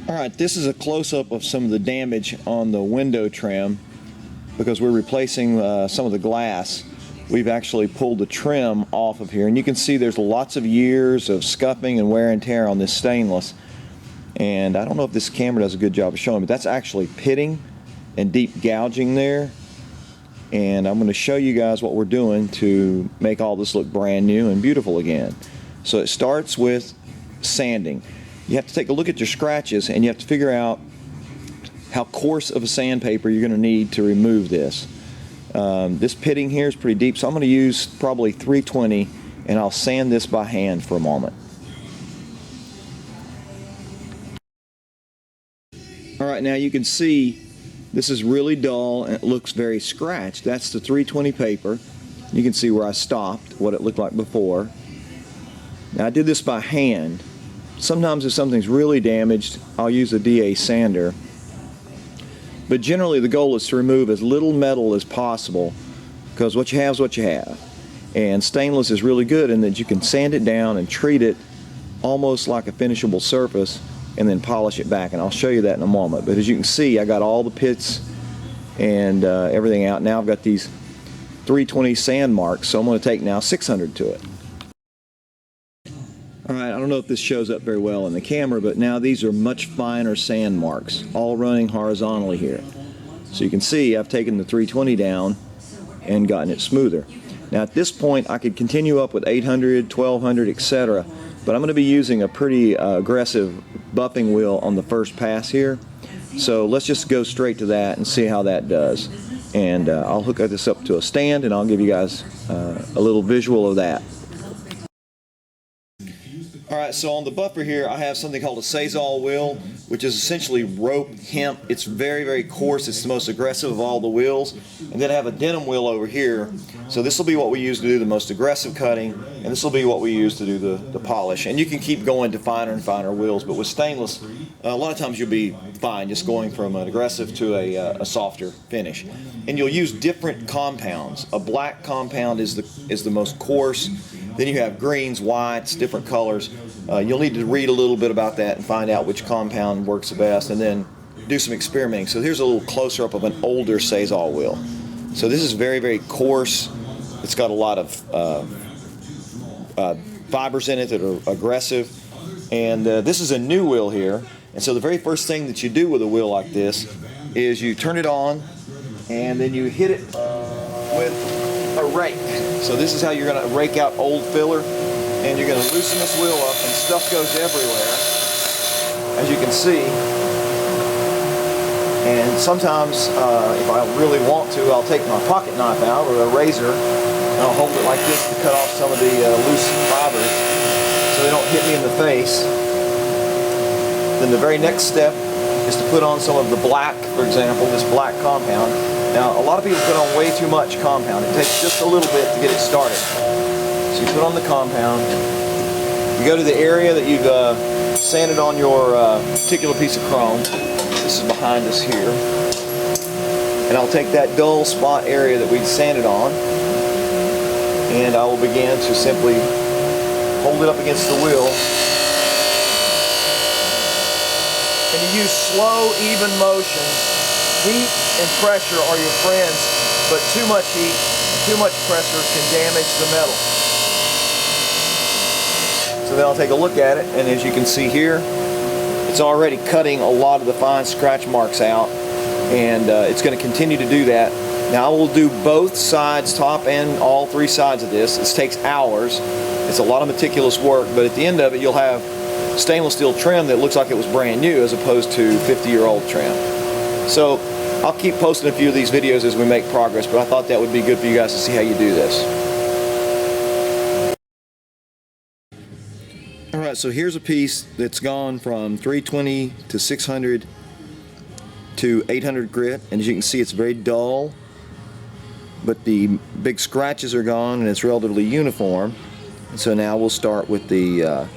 Alright, this is a close-up of some of the damage on the window trim because we're replacing some of the glass. We've actually pulled the trim off of here, and you can see there's lots of years of scuffing and wear and tear on this stainless. And I don't know if this camera does a good job of showing, but that's actually pitting and deep gouging there. And I'm going to show you guys what we're doing to make all this look brand new and beautiful again. So it starts with sanding. You have to take a look at your scratches, and you have to figure out how coarse of a sandpaper you're going to need to remove this. This pitting here is pretty deep, so I'm going to use probably 320, and I'll sand this by hand for a moment. Alright, now you can see this is really dull and it looks very scratched. That's the 320 paper. You can see where I stopped, what it looked like before. Now I did this by hand. Sometimes if something's really damaged, I'll use a DA sander. But generally the goal is to remove as little metal as possible, because what you have is what you have. And stainless is really good in that you can sand it down and treat it almost like a finishable surface and then polish it back, and I'll show you that in a moment. But as you can see, I got all the pits and everything out. Now I've got these 320 sand marks, so I'm going to take now 600 to it. Alright, I don't know if this shows up very well in the camera, but now these are much finer sand marks, all running horizontally here. So you can see I've taken the 320 down and gotten it smoother. Now at this point I could continue up with 800, 1200, etc. But I'm going to be using a pretty aggressive buffing wheel on the first pass here. So let's just go straight to that and see how that does. And I'll hook this up to a stand and I'll give you guys a little visual of that. Alright, so on the buffer here I have something called a Sazal wheel, which is essentially rope hemp. It's very, very coarse. It's the most aggressive of all the wheels. And then I have a denim wheel over here. So this will be what we use to do the most aggressive cutting, and this will be what we use to do the polish. And you can keep going to finer and finer wheels, but with stainless, a lot of times you'll be fine just going from an aggressive to a softer finish. And you'll use different compounds. A black compound is the most coarse. Then you have greens, whites, different colors. You'll need to read a little bit about that and find out which compound works the best, and then do some experimenting. So here's a little closer up of an older Sazal wheel. So this is very, very coarse. It's got a lot of fibers in it that are aggressive. And this is a new wheel here. And so the very first thing that you do with a wheel like this is you turn it on and then you hit it with a rake. So this is how you're going to rake out old filler, and you're going to loosen this wheel up, and stuff goes everywhere, as you can see. And sometimes if I really want to, I'll take my pocket knife out or a razor and I'll hold it like this to cut off some of the loose fibers so they don't hit me in the face. Then the very next step is to put on some of the black, for example, this black compound. Now, a lot of people put on way too much compound. It takes just a little bit to get it started. So you put on the compound, you go to the area that you've sanded on your particular piece of chrome. This is behind us here. And I'll take that dull spot area that we'd sanded on, and I will begin to simply hold it up against the wheel. And you use slow, even motion. Heat and pressure are your friends, but too much heat and too much pressure can damage the metal. So then I'll take a look at it, and as you can see here, it's already cutting a lot of the fine scratch marks out, and it's going to continue to do that. Now I will do both sides, top and all three sides of this. This takes hours. It's a lot of meticulous work, but at the end of it you'll have stainless steel trim that looks like it was brand new as opposed to 50-year-old trim. So I'll keep posting a few of these videos as we make progress, but I thought that would be good for you guys to see how you do this. Alright, so here's a piece that's gone from 320 to 600 to 800 grit, and as you can see it's very dull, but the big scratches are gone and it's relatively uniform. And so now we'll start with the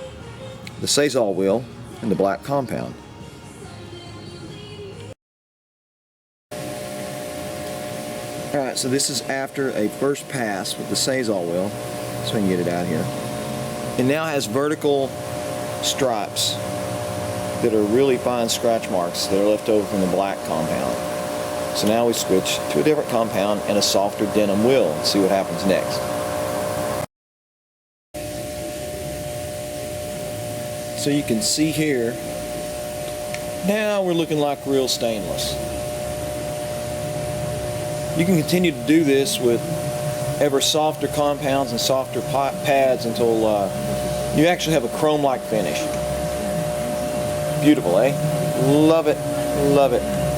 Sazal wheel and the black compound. Alright, so this is after a first pass with the Sazal wheel, so we can get it out here. It now has vertical stripes. that are really fine scratch marks that are left over from the black compound. So now we switch to a different compound and a softer denim wheel and see what happens next. So you can see here, now we're looking like real stainless. You can continue to do this with ever softer compounds and softer pads until you actually have a chrome-like finish. Beautiful, eh? Love it, love it.